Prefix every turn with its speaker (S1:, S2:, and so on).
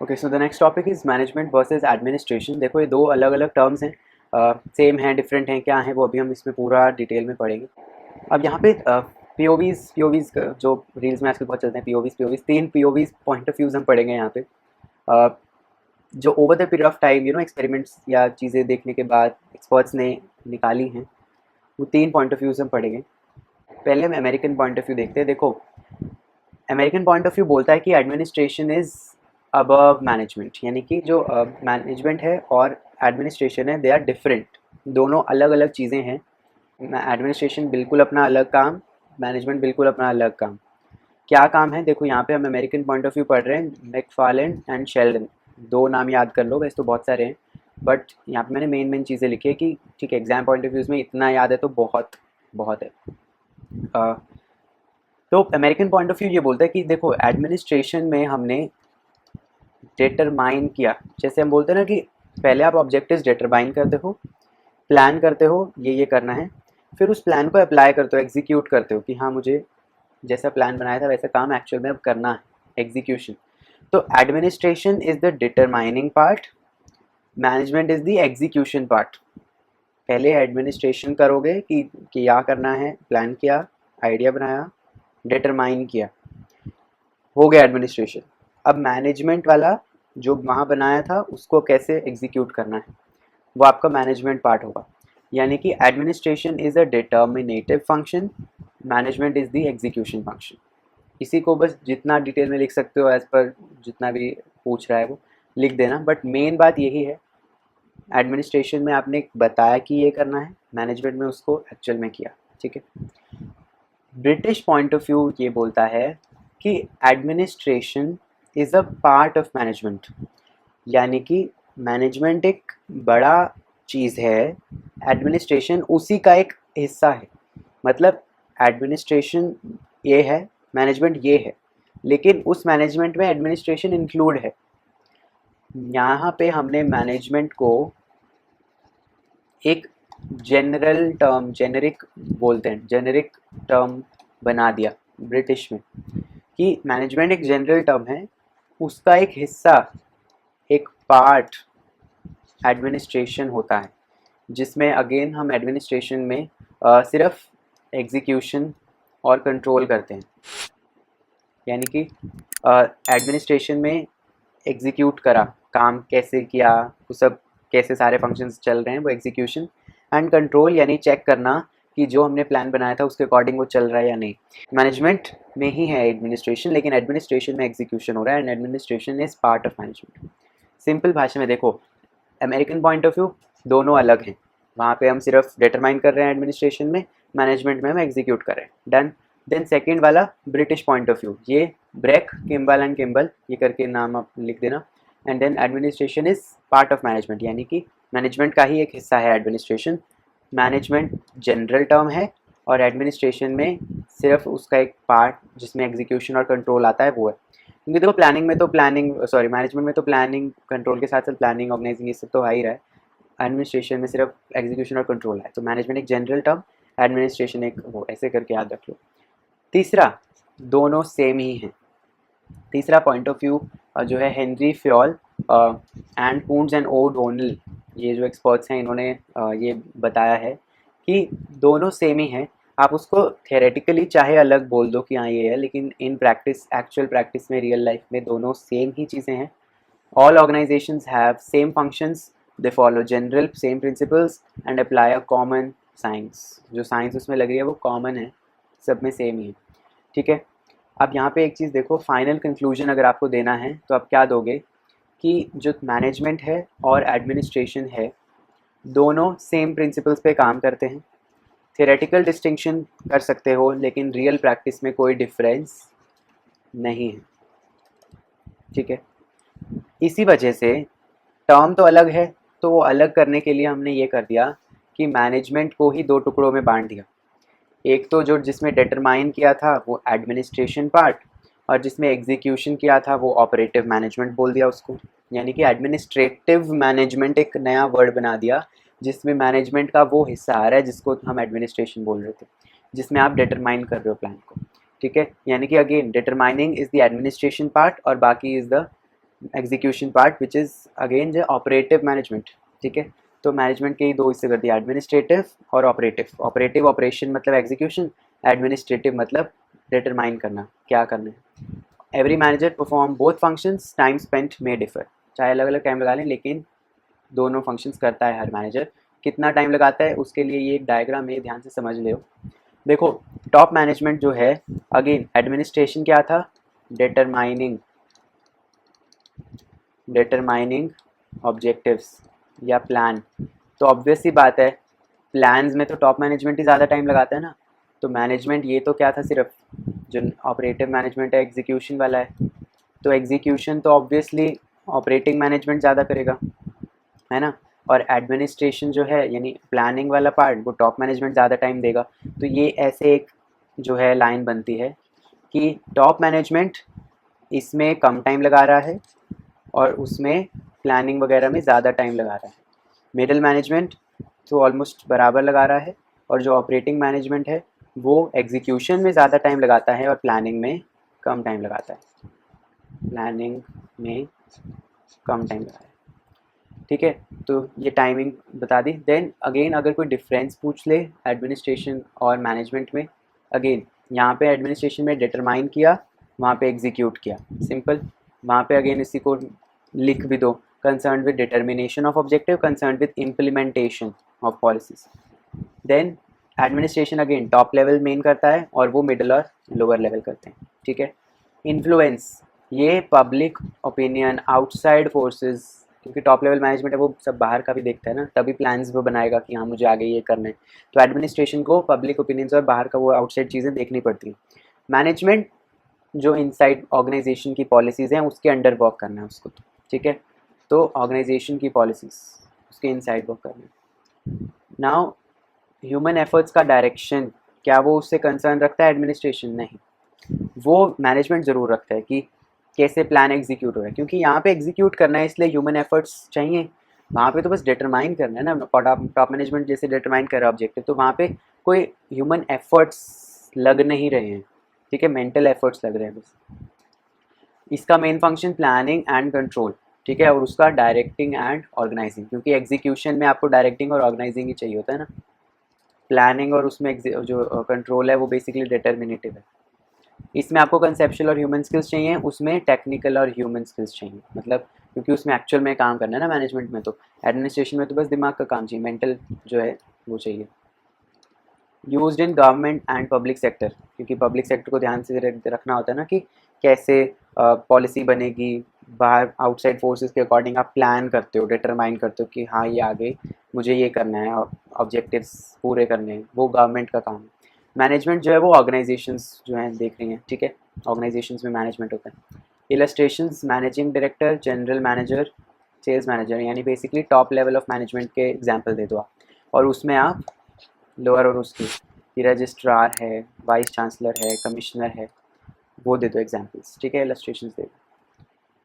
S1: Okay, so the next topic is management versus administration. देखो ये दो अलग अलग टर्म्स हैं, सेम हैं डिफरेंट हैं, क्या हैं वो अभी हम इसमें पूरा डिटेल में पढ़ेंगे। अब यहाँ पे पीओवीज जो रील्स में आजकल बहुत चलते हैं, पीओवीज तीन पीओवीज पॉइंट ऑफ व्यूज़ हम पढ़ेंगे यहाँ पे। अ, जो over the period of time experiments या चीज़ें देखने के बाद एक्सपर्ट्स ने निकाली हैं, वो तीन पॉइंट ऑफ व्यूज़ हम पढ़ेंगे। पहले हम अमेरिकन पॉइंट ऑफ व्यू देखते हैं। देखो, अमेरिकन पॉइंट ऑफ व्यू बोलता है कि एडमिनिस्ट्रेशन इज़ अबव मैनेजमेंट, यानी कि जो मैनेजमेंट है और एडमिनिस्ट्रेशन है, दे आर डिफरेंट, दोनों अलग अलग चीज़ें हैं। एडमिनिस्ट्रेशन बिल्कुल अपना अलग काम, मैनेजमेंट बिल्कुल अपना अलग काम। क्या काम है? देखो यहाँ पे हम अमेरिकन पॉइंट ऑफ व्यू पढ़ रहे हैं, मैकफार्लेन एंड शेल्डन। दो नाम याद कर लो, वैसे तो बहुत सारे हैं, बट यहाँ पे मैंने मेन चीज़ें लिखी है कि ठीक है, एग्जाम पॉइंट ऑफ व्यूज़ में इतना याद है तो बहुत बहुत है। तो अमेरिकन पॉइंट ऑफ व्यू ये बोलता है कि देखो, एडमिनिस्ट्रेशन में हमने डिटरमाइन किया, जैसे हम बोलते हैं ना कि पहले आप ऑब्जेक्टिव्स डिटरमाइन करते हो, प्लान करते हो ये करना है, फिर उस प्लान को अप्लाई करते हो, एग्जीक्यूट करते हो कि हाँ, मुझे जैसा प्लान बनाया था वैसा काम एक्चुअल में अब करना है, एग्जीक्यूशन। तो administration is the determining part, management is the execution part. पहले एडमिनिस्ट्रेशन करोगे कि क्या करना है, प्लान किया, आइडिया बनाया, डिटरमाइन किया, हो गया एडमिनिस्ट्रेशन। अब मैनेजमेंट वाला जो वहाँ बनाया था उसको कैसे एग्जीक्यूट करना है, वो आपका मैनेजमेंट पार्ट होगा। यानी कि administration is a determinative function, management is the execution function. इसी को बस जितना डिटेल में लिख सकते हो, एज पर जितना भी पूछ रहा है वो लिख देना, बट मेन बात यही है, एडमिनिस्ट्रेशन में आपने बताया कि ये करना है, मैनेजमेंट में उसको एक्चुअल में किया। ठीक है, ब्रिटिश पॉइंट ऑफ व्यू ये बोलता है कि administration is a part of management, यानी कि मैनेजमेंट एक बड़ा चीज़ है, एडमिनिस्ट्रेशन उसी का एक हिस्सा है। मतलब एडमिनिस्ट्रेशन ये है, मैनेजमेंट ये है, लेकिन उस मैनेजमेंट में एडमिनिस्ट्रेशन इंक्लूड है। यहाँ पे हमने मैनेजमेंट को एक जनरल टर्म, जेनेरिक बोलते हैं, जेनेरिक टर्म बना दिया ब्रिटिश में, कि मैनेजमेंट एक जनरल टर्म है, उसका एक हिस्सा, एक पार्ट एडमिनिस्ट्रेशन होता है, जिसमें अगेन हम एडमिनिस्ट्रेशन में सिर्फ एग्जीक्यूशन और कंट्रोल करते हैं। यानी कि एडमिनिस्ट्रेशन में एग्जीक्यूट करा, काम कैसे किया, वो सब कैसे सारे फंक्शंस चल रहे हैं, वो एग्जीक्यूशन। एंड कंट्रोल यानी चेक करना कि जो हमने प्लान बनाया था उसके अकॉर्डिंग वो चल रहा है या नहीं। मैनेजमेंट में ही है एडमिनिस्ट्रेशन, लेकिन एडमिनिस्ट्रेशन में एग्जीक्यूशन हो रहा है, and administration is part of management. Simple भाषा में देखो, अमेरिकन पॉइंट ऑफ व्यू दोनों अलग हैं, वहाँ पे हम सिर्फ डिटरमाइन कर रहे हैं एडमिनिस्ट्रेशन में, मैनेजमेंट में हम एग्जीक्यूट कर रहे हैं, डन। देन सेकेंड वाला ब्रिटिश पॉइंट ऑफ व्यू, ये ब्रेक, किम्बल एंड किम्बल ये करके नाम आप लिख देना। And then administration is part of management, यानी कि मैनेजमेंट का ही एक हिस्सा है एडमिनिस्ट्रेशन। मैनेजमेंट जनरल टर्म है और एडमिनिस्ट्रेशन में सिर्फ उसका एक पार्ट जिसमें एग्जीक्यूशन और कंट्रोल आता है वो है। क्योंकि देखो, मैनेजमेंट में तो प्लानिंग कंट्रोल के साथ साथ प्लानिंग, ऑर्गेनाइजिंग ये सब तो आ ही रहा है, एडमिनिस्ट्रेशन में सिर्फ एग्जीक्यूशन और कंट्रोल है। तो मैनेजमेंट एक जनरल टर्म, एडमिनिस्ट्रेशन एक वो, ऐसे करके याद रख लो। तीसरा, दोनों सेम ही हैं। तीसरा पॉइंट ऑफ व्यू जो है Henri Fayol and Koontz and O'Donnell, ये जो एक्सपर्ट्स हैं इन्होंने ये बताया है कि दोनों सेम ही हैं। आप उसको थियोरेटिकली चाहे अलग बोल दो कि हाँ ये है, लेकिन इन प्रैक्टिस, एक्चुअल प्रैक्टिस में, रियल लाइफ में दोनों सेम ही चीज़ें हैं। All organisations have same functions, they follow general same principles and apply a common science. जो साइंस उसमें लग रही है वो कॉमन है, सब में सेम ही है। ठीक है, अब यहाँ पे एक चीज़ देखो, फाइनल कंक्लूजन अगर आपको देना है तो आप क्या दोगे कि जो मैनेजमेंट है और एडमिनिस्ट्रेशन है, दोनों सेम प्रिंसिपल्स पे काम करते हैं। थियोरेटिकल डिस्टिंक्शन कर सकते हो, लेकिन रियल प्रैक्टिस में कोई डिफरेंस नहीं है। ठीक है, इसी वजह से टर्म तो अलग है, तो वो अलग करने के लिए हमने ये कर दिया कि मैनेजमेंट को ही दो टुकड़ों में बांट दिया। एक तो जो जिसमें डिटरमाइन किया था वो एडमिनिस्ट्रेशन पार्ट, और जिसमें एग्जीक्यूशन किया था वो ऑपरेटिव मैनेजमेंट बोल दिया उसको। यानी कि एडमिनिस्ट्रेटिव मैनेजमेंट एक नया वर्ड बना दिया, जिसमें मैनेजमेंट का वो हिस्सा आ रहा है जिसको हम एडमिनिस्ट्रेशन बोल रहे थे, जिसमें आप डिटरमाइन कर रहे हो प्लान को। ठीक है, यानी कि again determining is the administration part और बाकी is the execution part which is again जो ऑपरेटिव मैनेजमेंट, ठीक है। तो मैनेजमेंट के ही दो हिस्से कर दिया, एडमिनिस्ट्रेटिव और ऑपरेटिव। ऑपरेटिव ऑपरेशन मतलब एग्जीक्यूशन, एडमिनिस्ट्रेटिव मतलब डिटरमाइन करना क्या करना है। Every manager perform both functions, time spent में डिफर, चाहे अलग अलग टाइम लगा लें लेकिन दोनों फंक्शंस करता है हर मैनेजर। कितना टाइम लगाता है उसके लिए ये एक डायग्राम है, ध्यान से समझ ले। देखो टॉप मैनेजमेंट जो है, अगेन एडमिनिस्ट्रेशन क्या था, डिटरमाइनिंग ऑब्जेक्टिव्स या प्लान। तो ऑब्वियस सी बात है प्लान्स में तो टॉप मैनेजमेंट ही ज़्यादा टाइम लगाता है ना। तो मैनेजमेंट ये तो क्या था, सिर्फ जो ऑपरेटिव मैनेजमेंट है एग्जीक्यूशन वाला है, तो एग्जीक्यूशन तो ऑब्वियसली ऑपरेटिंग मैनेजमेंट ज़्यादा करेगा, है ना। और एडमिनिस्ट्रेशन जो है यानी प्लानिंग वाला पार्ट वो टॉप मैनेजमेंट ज़्यादा टाइम देगा। तो ये ऐसे एक जो है लाइन बनती है कि टॉप मैनेजमेंट इसमें कम टाइम लगा रहा है और उसमें प्लानिंग वगैरह में ज़्यादा टाइम लगा रहा है। मिडिल मैनेजमेंट तो ऑलमोस्ट बराबर लगा रहा है, और जो ऑपरेटिंग मैनेजमेंट है वो एग्जीक्यूशन में ज़्यादा टाइम लगाता है और प्लानिंग में कम टाइम लगाता है, प्लानिंग में कम टाइम लगाता है, ठीक है। तो ये टाइमिंग बता दी। देन अगेन अगर कोई डिफरेंस पूछ ले एडमिनिस्ट्रेशन और मैनेजमेंट में, अगेन यहाँ पे एडमिनिस्ट्रेशन में डिटरमाइन किया, वहाँ पे एग्जीक्यूट किया, सिंपल। वहाँ पे अगेन इसी को लिख भी दो, concern with determination of objective, concern with implementation of policies. Then administration again top level मेन करता है और वो मिडिल और लोअर लेवल करते हैं, ठीक है। इन्फ्लुएंस, ये पब्लिक ओपिनियन, आउटसाइड फोर्सेस, क्योंकि टॉप लेवल मैनेजमेंट है वो सब बाहर का भी देखता है ना, तभी प्लान्स वो बनाएगा कि हाँ मुझे आगे ये करना है। तो एडमिनिस्ट्रेशन को पब्लिक ओपिनियंस और बाहर का वो आउटसाइड चीज़ें देखनी पड़ती हैं। मैनेजमेंट जो इनसाइड ऑर्गेनाइजेशन की पॉलिसीज़ हैं उसके अंडर वर्क करना है उसको, ठीक है। तो ऑर्गेनाइजेशन की पॉलिसीज़ उसके इनसाइड वर्क करना है। नाउ ह्यूमन एफर्ट्स का डायरेक्शन, क्या वो उससे कंसर्न रखता है एडमिनिस्ट्रेशन? नहीं, वो मैनेजमेंट ज़रूर रखता है कि कैसे प्लान एग्जीक्यूट हो रहा है, क्योंकि यहाँ पे एग्जीक्यूट करना है इसलिए ह्यूमन एफर्ट्स चाहिए। वहाँ पे तो बस डिटरमाइन करना है ना, टॉप मैनेजमेंट जैसे डिटरमाइन कर रहा है ऑब्जेक्टिव, तो वहाँ पे कोई ह्यूमन एफर्ट्स लग नहीं रहे हैं, ठीक है, मेंटल एफर्ट्स लग रहे हैं बस। इसका main function planning and control, ठीक है, और उसका डायरेक्टिंग एंड ऑर्गेनाइजिंग, क्योंकि एग्जीक्यूशन में आपको डायरेक्टिंग और ऑर्गेनाइजिंग ही चाहिए होता है ना। प्लानिंग और उसमें जो कंट्रोल है वो बेसिकली डिटर्मिनेटिव है। इसमें आपको कंसेप्चुअल और ह्यूमन स्किल्स चाहिए, उसमें टेक्निकल और ह्यूमन स्किल्स चाहिए, मतलब क्योंकि उसमें एक्चुअल में काम करना है ना मैनेजमेंट में। तो एडमिनिस्ट्रेशन में तो बस दिमाग का काम चाहिए, मेंटल जो है वो चाहिए। Used in government and public sector, क्योंकि पब्लिक सेक्टर को ध्यान से रखना होता है ना कि कैसे पॉलिसी बनेगी, बाहर आउटसाइड फोर्सेस के अकॉर्डिंग आप प्लान करते हो, डिटरमाइन करते हो कि हाँ ये आगे मुझे ये करना है, ऑब्जेक्टिव्स पूरे करने हैं, वो गवर्नमेंट का काम है। मैनेजमेंट जो है वो ऑर्गेनाइजेशंस जो हैं देख रही हैं, ठीक है, ऑर्गेनाइजेशंस में मैनेजमेंट होता है। Illustrations, managing director, general manager, sales manager, यानी basically top level of management के एग्जाम्पल दे दो आप, और उसमें आप लोअर और उसकी रजिस्ट्रार है, वाइस चांसलर है, कमिश्नर है, वो दे दो एग्जाम्पल्स, ठीक है, इलस्ट्रेशंस दे दो।